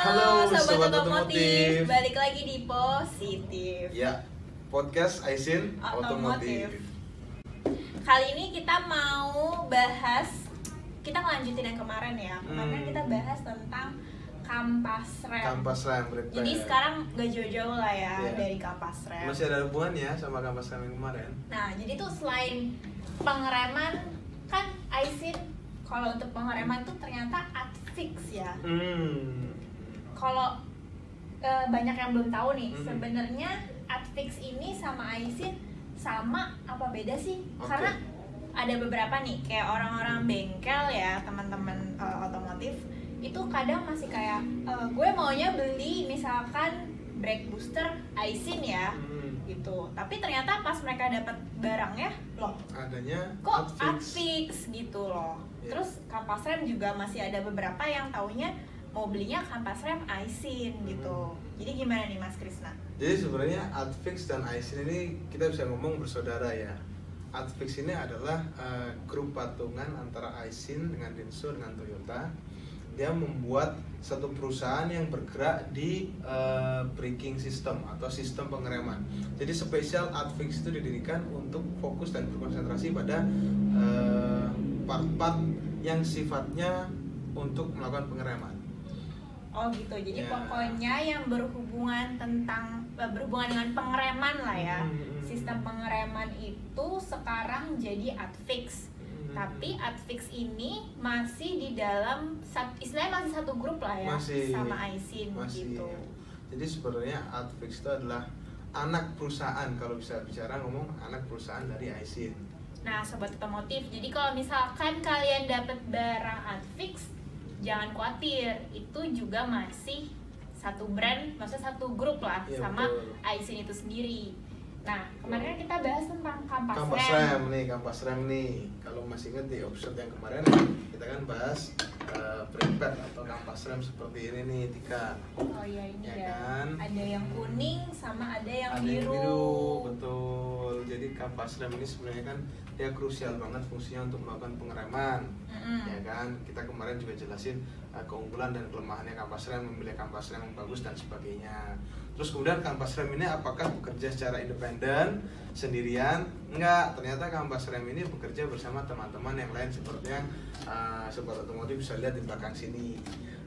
Halo Sobat Sobat Otomotif, Otomotif. balik lagi di Positif Ya, podcast Aisin Otomotif. Otomotif. Kali ini kita mau bahas, kita ngelanjutin yang kemarin ya. Kemarin kan kita bahas tentang kampas rem. Kampas rem repair. Jadi sekarang gak jauh-jauh lah ya Iya. dari kampas rem. Masih ada hubungannya sama kampas rem yang kemarin. Nah, jadi tuh selain pengereman, kan Aisin kalau untuk pengereman tuh ternyata Adfix ya. Kalau banyak yang belum tahu nih, sebenarnya Adfix ini sama Aisin sama apa beda sih? Oke. Karena ada beberapa nih, kayak orang-orang bengkel ya, teman-teman otomotif itu kadang masih kayak gue maunya beli misalkan brake booster Aisin ya, gitu. Tapi ternyata pas mereka dapat barangnya, loh Adanya kok Adfix. Adfix gitu loh. Iya. Terus kampas rem juga masih ada beberapa yang taunya mau belinya kampas rem Aisin gitu. Jadi gimana nih Mas Krisna? Jadi sebenarnya Adfix dan Aisin ini kita bisa ngomong bersaudara ya. Adfix ini adalah grup patungan antara Aisin dengan Denso dengan Toyota. Dia membuat satu perusahaan yang bergerak di braking system atau sistem pengereman. Jadi spesial Adfix itu didirikan untuk fokus dan berkonsentrasi pada part-part yang sifatnya untuk melakukan pengereman. Oh gitu. Jadi Ya. pokoknya yang berhubungan dengan pengereman lah ya. Sistem pengereman itu sekarang jadi Adfix. Tapi Adfix ini masih di dalam istilahnya masih satu grup lah ya, Masih. sama Aisin Masih. gitu. Jadi sebenarnya Adfix itu adalah anak perusahaan, kalau bisa bicara ngomong anak perusahaan dari Aisin. Nah, sobat otomotif, jadi kalau misalkan kalian dapat barang Adfix, jangan khawatir, itu juga masih satu brand, maksudnya satu grup lah, Iya, sama betul. Aisin itu sendiri. Nah, kemarin kan kita bahas tentang kampas Kampas rem. kampas rem nih. Kalau masih ingat di episode yang kemarin kita kan bahas brake pad atau kampas rem seperti ini nih, Tika. Oh iya, ini Ya ya. kan? Ada yang kuning sama ada yang Ada yang biru. biru, betul. Jadi kampas rem ini sebenarnya kan dia krusial banget fungsinya untuk melakukan pengereman. Ya kan, kita kemarin juga jelasin keunggulan dan kelemahannya kampas rem, memilih kampas rem yang bagus dan sebagainya. Terus kemudian kampas rem ini apakah bekerja secara independen sendirian? Enggak, ternyata kampas rem ini bekerja bersama teman-teman yang lain seperti yang sobat otomotif bisa lihat di belakang sini.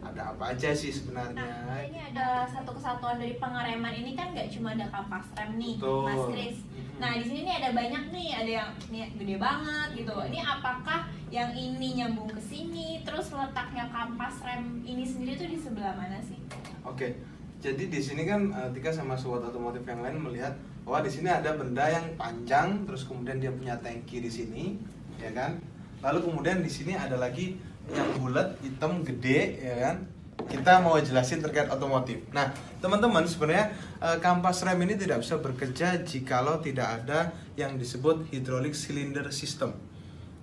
Ada apa aja sih sebenarnya? Nah, ini ada satu kesatuan dari pengereman ini kan nggak cuma ada kampas rem nih, Betul. Mas Kris. Nah, di sini nih ada banyak nih, ada yang nih gede banget gitu. Ini apakah yang ini nyambung ke sini? Terus letaknya kampas rem ini sendiri tuh di sebelah mana sih? Oke, jadi di sini kan Tika sama sobat otomotif yang lain melihat bahwa di sini ada benda yang panjang, terus kemudian dia punya tangki di sini, ya kan? Lalu kemudian di sini ada lagi yang bulat, hitam, gede, ya kan? Kita mau jelasin terkait otomotif. Nah, teman-teman, sebenarnya kampas rem ini tidak bisa bekerja jikalau tidak ada yang disebut hydraulic cylinder system.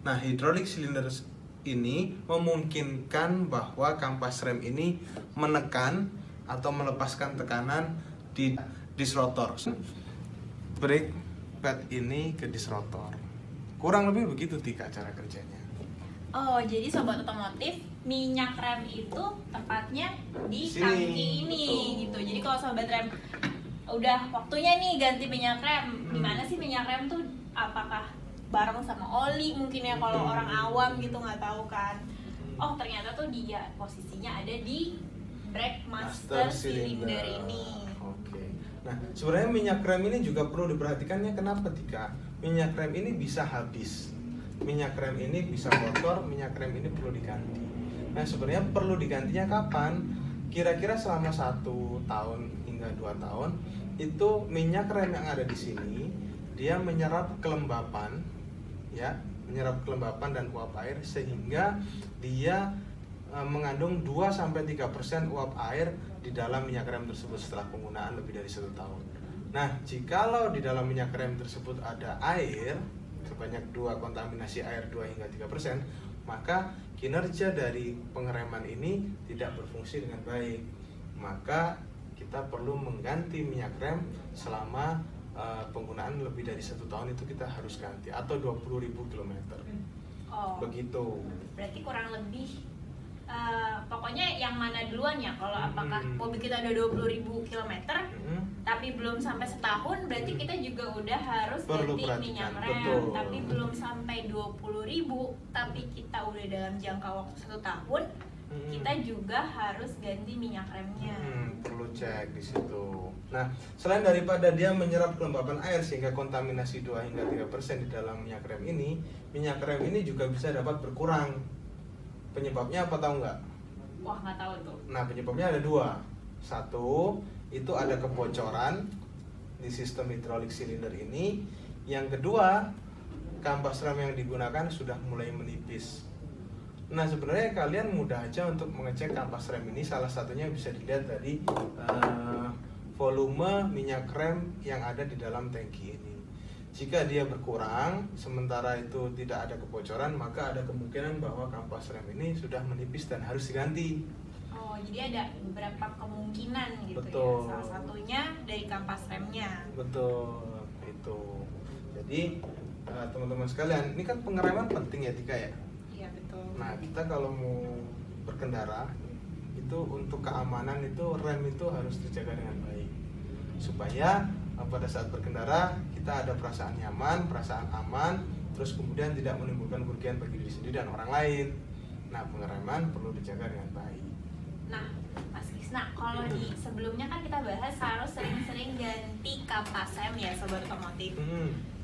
Nah, hydraulic cylinder ini memungkinkan bahwa kampas rem ini menekan atau melepaskan tekanan di disrotor. Brake pad ini ke disrotor. Kurang lebih begitu Tika cara kerjanya. Oh, jadi sobat otomotif, minyak rem itu tepatnya di Sini, tangki ini betul. gitu. Jadi kalau sobat rem udah waktunya nih ganti minyak rem, gimana sih minyak rem tuh, apakah bareng sama oli mungkin ya kalau orang awam gitu nggak tahu kan. Oh, ternyata tuh dia posisinya ada di brake master cylinder ini. Oke. Nah, sebenarnya minyak rem ini juga perlu diperhatikannya. Kenapa Tika? Minyak rem ini bisa habis. Minyak rem ini bisa kotor, minyak rem ini perlu diganti. Nah, sebenarnya perlu digantinya kapan? Kira-kira selama 1 tahun hingga 2 tahun itu minyak rem yang ada di sini dia menyerap kelembapan, ya, menyerap kelembapan dan uap air sehingga dia mengandung 2-3% uap air di dalam minyak rem tersebut setelah penggunaan lebih dari 1 tahun. Nah, jikalau di dalam minyak rem tersebut ada air sebanyak 2 kontaminasi air 2 hingga 3%, maka kinerja dari pengereman ini tidak berfungsi dengan baik. Maka kita perlu mengganti minyak rem selama penggunaan lebih dari 1 tahun itu kita harus ganti, atau 20.000 km. Oh, Begitu. berarti kurang lebih pokoknya yang mana duluan ya. Kalau apakah mobil kita udah 20.000 km tapi belum sampai setahun, berarti kita juga udah harus ganti minyak rem. Tapi belum sampai 20.000 tapi kita udah dalam jangka waktu 1 tahun, kita juga harus ganti minyak remnya. Perlu cek di situ. Nah, selain daripada dia menyerap kelembapan air sehingga kontaminasi 2 hingga 3% di dalam minyak rem ini juga bisa dapat berkurang. Penyebabnya apa tahu nggak? Wah, nggak tahu tuh. Nah, penyebabnya ada 2. 1, itu ada kebocoran di sistem hidrolik silinder ini. Yang kedua, kampas rem yang digunakan sudah mulai menipis. Nah, sebenarnya kalian mudah aja untuk mengecek kampas rem ini. Salah satunya bisa dilihat dari volume minyak rem yang ada di dalam tangki ini. Jika dia berkurang, sementara itu tidak ada kebocoran, maka ada kemungkinan bahwa kampas rem ini sudah menipis dan harus diganti. Oh, jadi ada beberapa kemungkinan gitu. Betul. Ya. Salah satunya dari kampas remnya. Betul, itu. Jadi teman-teman sekalian, ini kan pengereman penting ya Tika ya? Iya, betul. Nah, kita kalau mau berkendara itu untuk keamanan itu rem itu harus dijaga dengan baik supaya pada saat berkendara kita ada perasaan nyaman, perasaan aman, terus kemudian tidak menimbulkan kerugian bagi diri sendiri dan orang lain. Nah, pengereman perlu dijaga dengan baik. Nah, Mas Krisna, kalau di sebelumnya kan kita bahas harus sering-sering ganti kampas rem ya, sobat otomotif.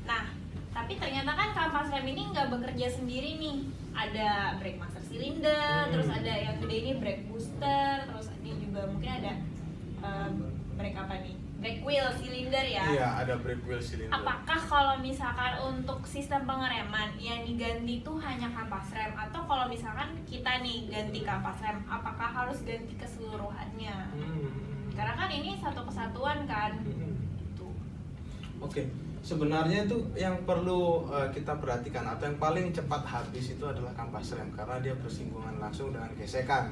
Nah, tapi ternyata kan kampas rem ini nggak bekerja sendiri nih. Ada brake master cylinder, terus ada yang gede ini brake booster, terus ini juga mungkin ada brake apa nih? Brake wheel cylinder ya. Iya, ada brake wheel cylinder. Apakah kalau misalkan untuk sistem pengereman yang diganti itu hanya kampas rem, atau kalau misalkan kita nih ganti kampas rem, apakah harus ganti keseluruhannya? Karena kan ini satu kesatuan kan. Oke. Sebenarnya itu yang perlu kita perhatikan atau yang paling cepat habis itu adalah kampas rem karena dia bersinggungan langsung dengan gesekan.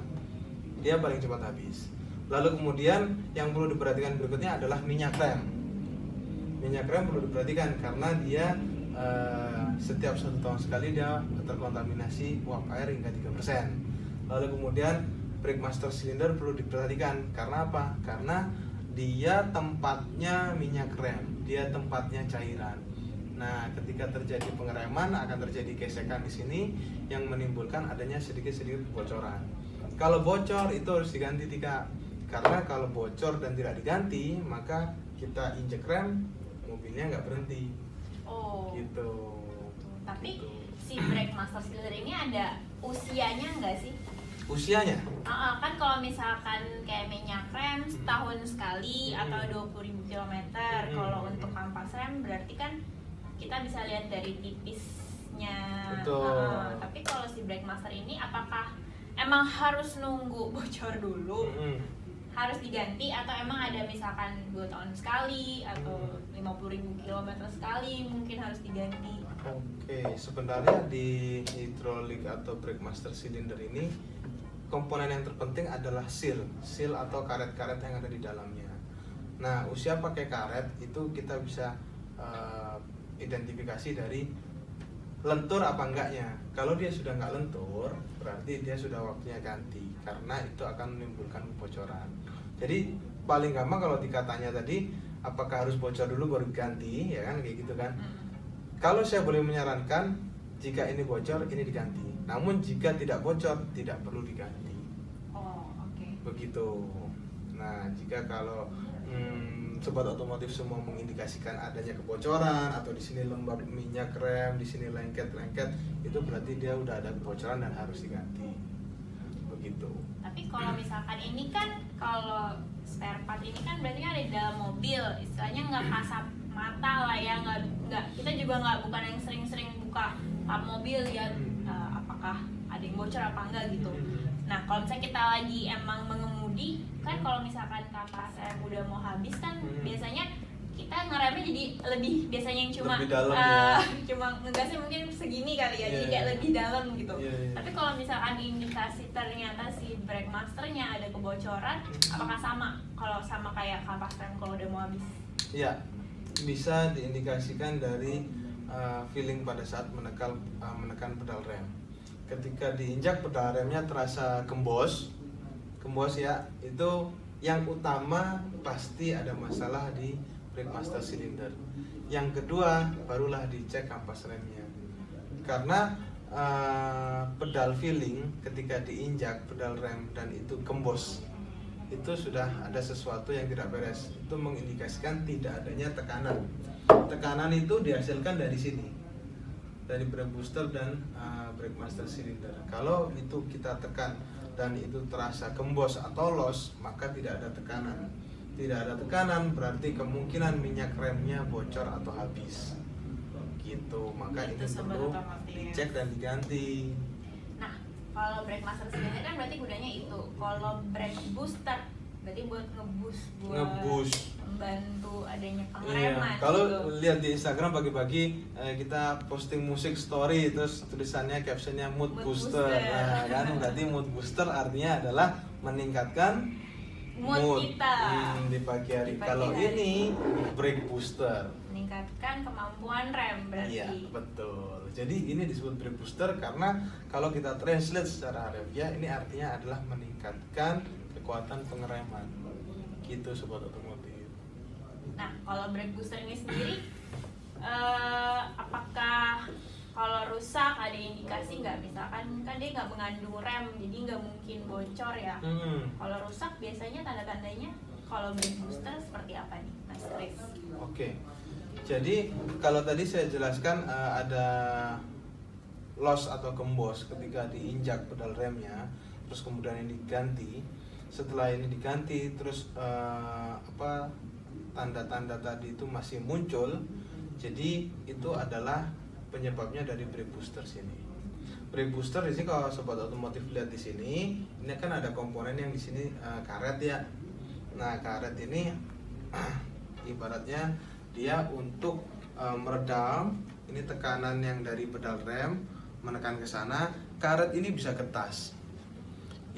Dia paling cepat habis. Lalu kemudian yang perlu diperhatikan berikutnya adalah minyak rem. Minyak rem perlu diperhatikan karena dia setiap 1 tahun sekali dia terkontaminasi uap air hingga 3%. Lalu kemudian brake master cylinder perlu diperhatikan karena apa? Karena dia tempatnya minyak rem, dia tempatnya cairan. Nah, ketika terjadi pengereman akan terjadi gesekan di sini yang menimbulkan adanya sedikit-sedikit kebocoran. Kalau bocor itu harus diganti Tika. Karena kalau bocor dan tidak diganti, maka kita injek rem, mobilnya nggak berhenti. Oh. Gitu. Tapi si brake master cylinder ini ada usianya nggak sih? Usianya? Kan kalau misalkan kayak minyak rem setahun sekali atau 20.000 km. Kalau untuk kampas rem berarti kan kita bisa lihat dari tipisnya. Betul. Tapi kalau si brake master ini apakah emang harus nunggu bocor dulu? Harus diganti atau emang ada misalkan 2 tahun sekali atau 50.000 km sekali mungkin harus diganti? Oke, sebenarnya di hidrolik atau brake master cylinder ini komponen yang terpenting adalah seal atau karet-karet yang ada di dalamnya. Nah, usia pakai karet itu kita bisa identifikasi dari lentur apa enggaknya. Kalau dia sudah nggak lentur, berarti dia sudah waktunya ganti karena itu akan menimbulkan kebocoran. Jadi paling gampang kalau dikatanya tadi, apakah harus bocor dulu baru ganti, ya kan kayak gitu kan? Kalau saya boleh menyarankan, jika ini bocor ini diganti. Namun jika tidak bocor tidak perlu diganti. Oh, oke. Begitu. Nah, jika kalau sobat otomotif semua mengindikasikan adanya kebocoran atau di sini lembab minyak rem, di sini lengket-lengket, itu berarti dia udah ada kebocoran dan harus diganti. Begitu. Tapi kalau misalkan ini kan kalau spare part ini kan berarti kan ada di dalam mobil, istilahnya nggak kasat mata lah ya, nggak kita juga bukan yang sering-sering buka kap mobil ya, apakah ada yang bocor apa enggak gitu. Nah, kalau misalnya kita lagi emang mengemudi kan, kalau misalkan kampas rem udah mau habis kan biasanya kita ngeremnya jadi lebih, biasanya yang cuma cuma ngegasnya mungkin segini kali ya, jadi kayak lebih dalam gitu. Tapi kalau misalkan indikasi ternyata si brake masternya ada kebocoran, apakah sama kalau sama kayak kampas rem kalau udah mau habis? Iya, bisa diindikasikan dari feeling pada saat menekan pedal rem. ketika diinjak pedal remnya terasa gembos ya, itu yang utama pasti ada masalah di brake master cylinder. Yang kedua barulah dicek kampas remnya, karena pedal feeling ketika diinjak pedal rem dan itu gembos, itu sudah ada sesuatu yang tidak beres. Itu mengindikasikan tidak adanya tekanan. Tekanan itu dihasilkan dari sini, dari brake booster dan brake master cylinder. Kalau itu kita tekan dan itu terasa gembos atau loss, maka tidak ada tekanan. Tidak ada tekanan berarti kemungkinan minyak remnya bocor atau habis. Gitu, maka itu ini perlu dicek dan diganti. Nah, kalau brake master cylinder kan berarti gunanya itu. Kalau brake booster berarti buat ngeboost, membantu adanya pengereman. Iya. Kalau lihat di Instagram pagi-pagi kita posting musik story, terus tulisannya captionnya mood booster. Nah, kan berarti mood booster artinya adalah meningkatkan mood kita di pagi hari. Kalau ini brake booster, meningkatkan kemampuan rem berarti. Iya, betul. Jadi ini disebut brake booster karena kalau kita translate secara harfiah ini artinya adalah meningkatkan kekuatan pengereman. Gitu sobat otomotif. Nah, kalau brake booster ini sendiri apakah kalau rusak ada indikasi nggak? Misalkan kan dia nggak mengandung rem, jadi nggak mungkin bocor ya. Kalau rusak biasanya tanda-tandanya kalau brake booster seperti apa nih, Mas Chris? Oke. Jadi kalau tadi saya jelaskan ada loss atau gembos ketika diinjak pedal remnya, terus kemudian ini diganti. Setelah ini diganti, terus tanda-tanda tadi itu masih muncul. Jadi itu adalah penyebabnya dari brake booster sini. Brake booster di sini kalau sobat otomotif lihat di sini, ini kan ada komponen yang di sini karet ya. Nah, karet ini ibaratnya dia untuk meredam ini tekanan yang dari pedal rem menekan ke sana. Karet ini bisa ketas.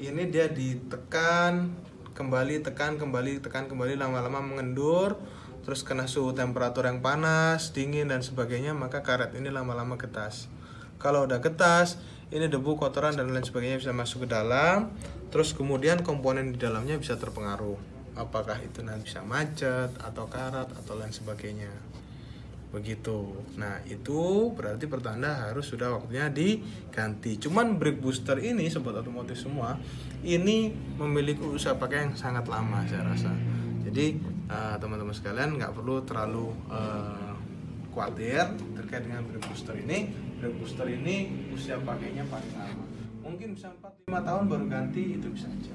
Ini dia ditekan kembali, tekan kembali, lama-lama mengendur, terus kena suhu temperatur yang panas, dingin dan sebagainya, maka karet ini lama-lama ketas. Kalau udah ketas, ini debu, kotoran dan lain sebagainya bisa masuk ke dalam, terus kemudian komponen di dalamnya bisa terpengaruh. Apakah itu nanti bisa macet atau karat atau lain sebagainya. Begitu. Nah, itu berarti pertanda harus sudah waktunya diganti. Cuman brake booster ini sobat otomotif semua, ini memiliki usaha pakai yang sangat lama saya rasa. Jadi teman-teman sekalian nggak perlu terlalu khawatir terkait dengan brake booster ini. Brake booster ini usia pakainya paling lama. Mungkin bisa 4-5 tahun baru ganti, itu bisa aja.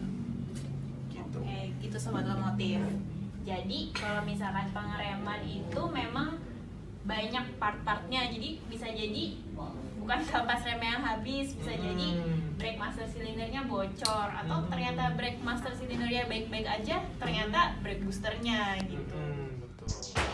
Gitu. Oke, gitu sobat otomotif. Jadi kalau misalkan pengereman itu memang banyak part-partnya, jadi bisa jadi bukan kampas remnya yang habis, bisa jadi brake master silindernya bocor, atau ternyata brake master silindernya baik-baik aja, ternyata brake boosternya gitu. Betul.